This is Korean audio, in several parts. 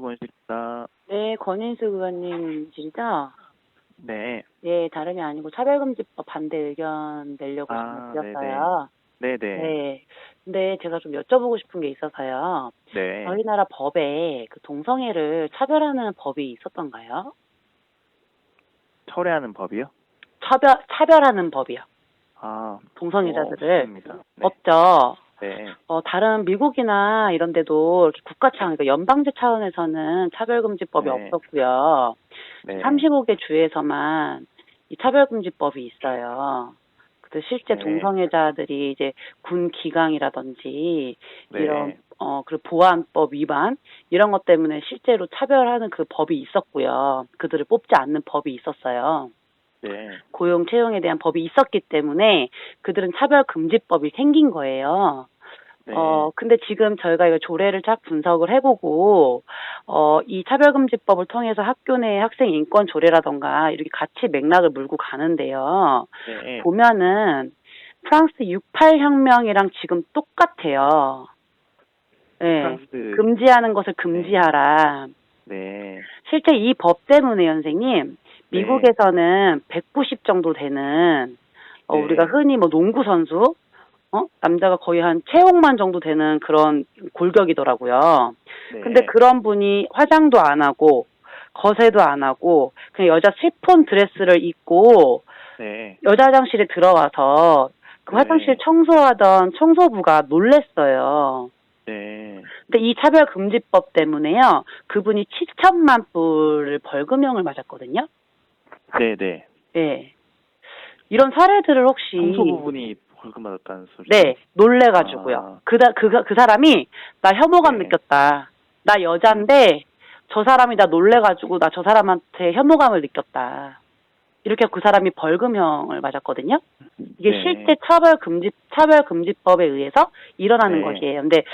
권수입니다. 네, 권인수 의원님이시죠? 네. 네, 다름이 아니고 차별금지법 반대 의견 내려고 아, 전화드렸어요. 네네. 네. 근데 제가 좀 여쭤보고 싶은 게 있어서요. 네. 저희 나라 법에 그 동성애를 차별하는 법이 있었던가요? 철회하는 법이요? 차별하는 법이요. 아, 동성애자들을. 없습니다. 네. 없죠. 네. 다른 미국이나 이런 데도 이렇게 국가 차원, 그러니까 연방제 차원에서는 차별금지법이 네. 없었고요. 네. 35개 주에서만 이 차별금지법이 있어요. 그래서 실제 네. 동성애자들이 이제 군 기강이라든지 네. 이런 그리고 보안법 위반 이런 것 때문에 실제로 차별하는 그 법이 있었고요. 그들을 뽑지 않는 법이 있었어요. 네. 고용 채용에 대한 법이 있었기 때문에 그들은 차별금지법이 생긴 거예요. 네. 근데 지금 저희가 이거 조례를 쫙 분석을 해보고, 이 차별금지법을 통해서 학교 내 학생 인권 조례라던가 이렇게 같이 맥락을 물고 가는데요. 네. 보면은 프랑스 68 혁명이랑 지금 똑같아요. 네. 프랑스. 금지하는 것을 금지하라. 네. 실제 이 법 때문에 선생님, 네. 미국에서는 190 정도 되는, 네. 우리가 흔히 뭐 농구 선수, 남자가 거의 한 체육만 정도 되는 그런 골격이더라고요. 네. 근데 그런 분이 화장도 안 하고, 거세도 안 하고, 그냥 여자 시폰 드레스를 입고, 네. 여자 화장실에 들어와서 그 화장실 청소하던 청소부가 놀랬어요. 네. 근데 이 차별금지법 때문에요, 그분이 7천만 불을 벌금형을 맞았거든요. 네네. 네. 이런 사례들을 혹시. 청소부분이 벌금 받았다는 소리. 네, 놀래가지고요. 그 사람이, 나 혐오감 느꼈다. 나 여잔데, 저 사람이 나 놀래가지고, 나 저 사람한테 혐오감을 느꼈다. 이렇게 그 사람이 벌금형을 맞았거든요. 이게 네. 실제 차별금지법에 의해서 일어나는 것이에요. 근데,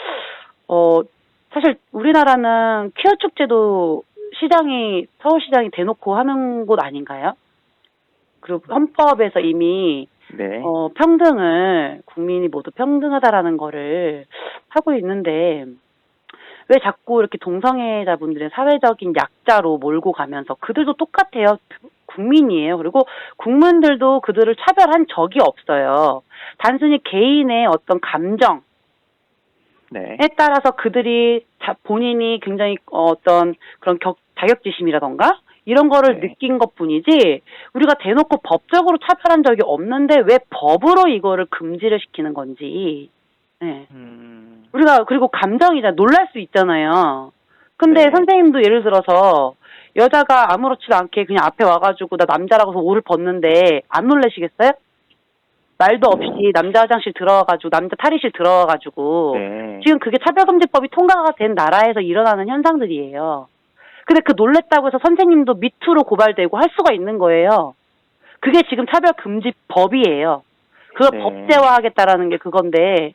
사실 우리나라는 퀴어 축제도 서울시장이 대놓고 하는 곳 아닌가요? 그리고 헌법에서 이미 네. 평등을, 국민이 모두 평등하다라는 거를 하고 있는데, 왜 자꾸 이렇게 동성애자분들의 사회적인 약자로 몰고 가면서, 그들도 똑같아요. 국민이에요. 그리고 국민들도 그들을 차별한 적이 없어요. 단순히 개인의 어떤 감정에 네. 따라서 그들이 본인이 굉장히 어떤 그런 자격지심이라던가 이런 거를 느낀 것 뿐이지, 우리가 대놓고 법적으로 차별한 적이 없는데 왜 법으로 이거를 금지를 시키는 건지. 네. 우리가, 그리고 감정이자 놀랄 수 있잖아요. 근데 선생님도 예를 들어서 여자가 아무렇지도 않게 그냥 앞에 와가지고 나 남자라고서 옷을 벗는데 안 놀라시겠어요? 말도 없이 남자 화장실 들어와가지고, 남자 탈의실 들어와가지고. 지금 그게 차별금지법이 통과가 된 나라에서 일어나는 현상들이에요. 근데 그 놀랬다고 해서 선생님도 미투로 고발되고 할 수가 있는 거예요. 그게 지금 차별금지법이에요. 그걸 법제화하겠다라는 게 그건데,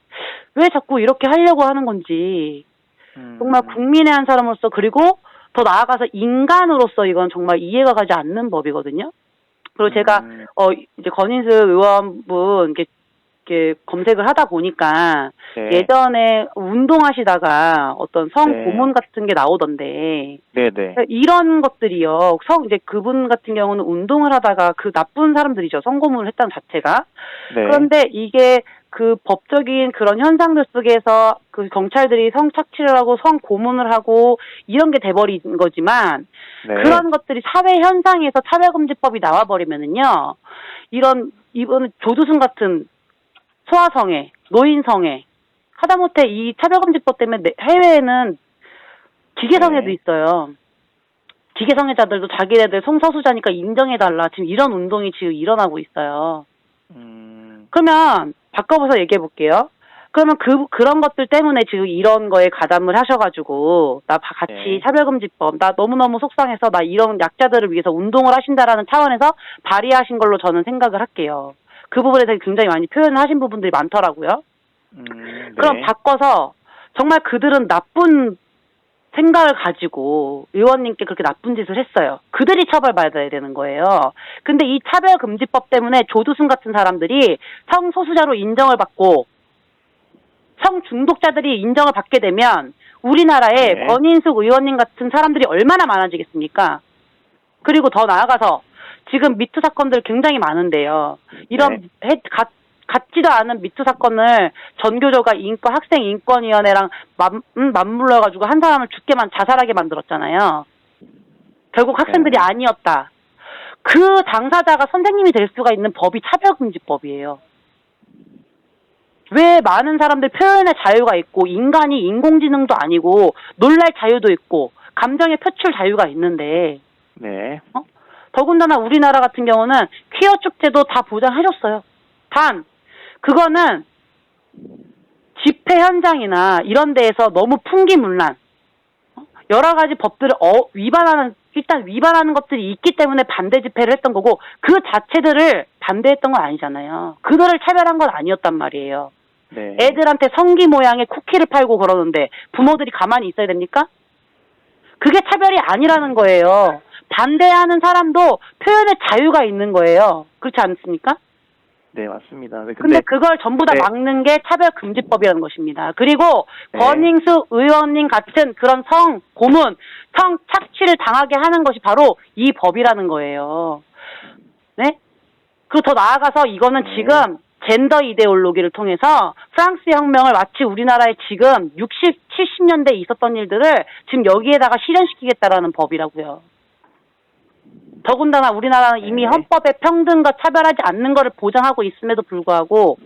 왜 자꾸 이렇게 하려고 하는 건지. 정말 국민의 한 사람으로서, 그리고 더 나아가서 인간으로서 이건 정말 이해가 가지 않는 법이거든요. 그리고 제가, 이제 권인수 의원분, 이렇게 검색을 하다 보니까, 예전에 운동하시다가 어떤 성고문 같은 게 나오던데, 네네. 이런 것들이요, 이제 그분 같은 경우는 운동을 하다가 그 나쁜 사람들이죠. 성고문을 했다는 자체가. 그런데 이게 그 법적인 그런 현상들 속에서 그 경찰들이 성착취를 하고 성고문을 하고 이런 게 돼버린 거지만, 그런 것들이 사회 현상에서 차별금지법이 나와버리면은요, 이번 조두순 같은 소아성애, 노인성애, 하다못해 이 차별금지법 때문에 해외에는 기계성애도 있어요. 기계성애자들도 자기네들 성소수자니까 인정해달라. 지금 이런 운동이 지금 일어나고 있어요. 그러면 바꿔서 얘기해볼게요. 그러면 그런 것들 때문에 지금 이런 거에 가담을 하셔가지고, 나 같이 차별금지법, 나 너무너무 속상해서 나 이런 약자들을 위해서 운동을 하신다라는 차원에서 발의하신 걸로 저는 생각을 할게요. 그 부분에 대해서 굉장히 많이 표현을 하신 부분들이 많더라고요. 그럼 바꿔서, 정말 그들은 나쁜 생각을 가지고 의원님께 그렇게 나쁜 짓을 했어요. 그들이 처벌받아야 되는 거예요. 근데 이 차별금지법 때문에 조두순 같은 사람들이 성소수자로 인정을 받고 중독자들이 인정을 받게 되면 우리나라에 네. 권인숙 의원님 같은 사람들이 얼마나 많아지겠습니까? 그리고 더 나아가서 지금 미투 사건들 굉장히 많은데요. 이런 같지도 않은 미투 사건을 전교조가 학생 인권위원회랑 맞물려가지고 한 사람을 자살하게 만들었잖아요. 결국 학생들이 네. 아니었다. 그 당사자가 선생님이 될 수가 있는 법이 차별금지법이에요. 왜 많은 사람들 표현의 자유가 있고 인간이 인공지능도 아니고 놀랄 자유도 있고 감정의 표출 자유가 있는데 네. 더군다나 우리나라 같은 경우는 퀴어 축제도 다 보장해줬어요. 단 그거는 집회 현장이나 이런 데에서 너무 풍기문란 여러 가지 법들을 위반하는 것들이 있기 때문에 반대 집회를 했던 거고 그 자체들을 반대했던 건 아니잖아요. 그거를 차별한 건 아니었단 말이에요. 네. 애들한테 성기 모양의 쿠키를 팔고 그러는데 부모들이 가만히 있어야 됩니까? 그게 차별이 아니라는 거예요. 반대하는 사람도 표현의 자유가 있는 거예요. 그렇지 않습니까? 네, 맞습니다. 네, 근데 그걸 전부 다 네. 막는 게 차별금지법이라는 것입니다. 그리고 네. 권인숙 의원님 같은 그런 고문, 성착취를 당하게 하는 것이 바로 이 법이라는 거예요. 네? 그리고 더 나아가서 이거는 네. 지금 젠더 이데올로기를 통해서 프랑스 혁명을 마치 우리나라에 지금 60, 70년대에 있었던 일들을 지금 여기에다가 실현시키겠다라는 법이라고요. 더군다나 우리나라는 이미 네. 헌법에 평등과 차별하지 않는 것을 보장하고 있음에도 불구하고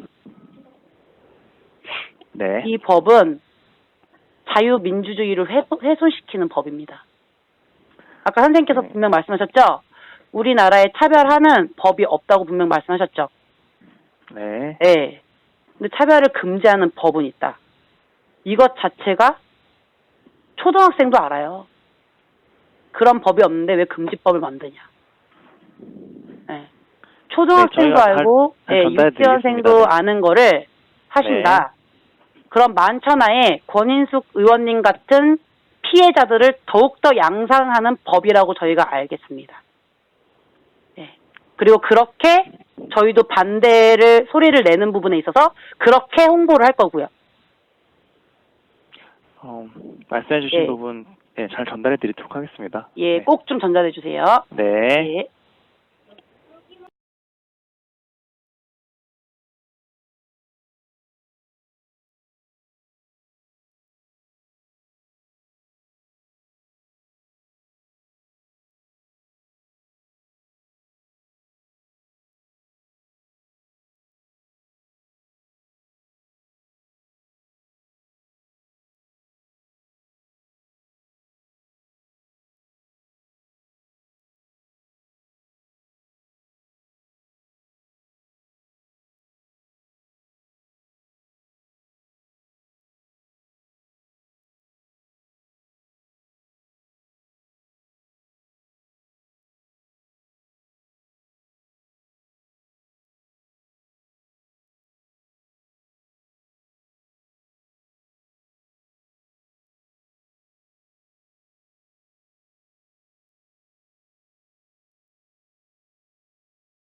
네. 이 법은 자유민주주의를 훼손시키는 법입니다. 아까 선생님께서 네. 분명 말씀하셨죠? 우리나라에 차별하는 법이 없다고 분명 말씀하셨죠? 네. 네. 근데 차별을 금지하는 법은 있다. 이것 자체가 초등학생도 알아요. 그런 법이 없는데 왜 금지법을 만드냐. 네. 초등학생도 저희가 알고 유치원생도 아는 거를 하신다. 그럼 만천하에 권인숙 의원님 같은 피해자들을 더욱더 양상하는 법이라고 저희가 알겠습니다. 네. 그리고 그렇게 저희도 소리를 내는 부분에 있어서 그렇게 홍보를 할 거고요. 말씀해 주신 예. 부분 잘 전달해 드리도록 하겠습니다. 예, 네. 꼭 좀 전달해 주세요. 네. 예.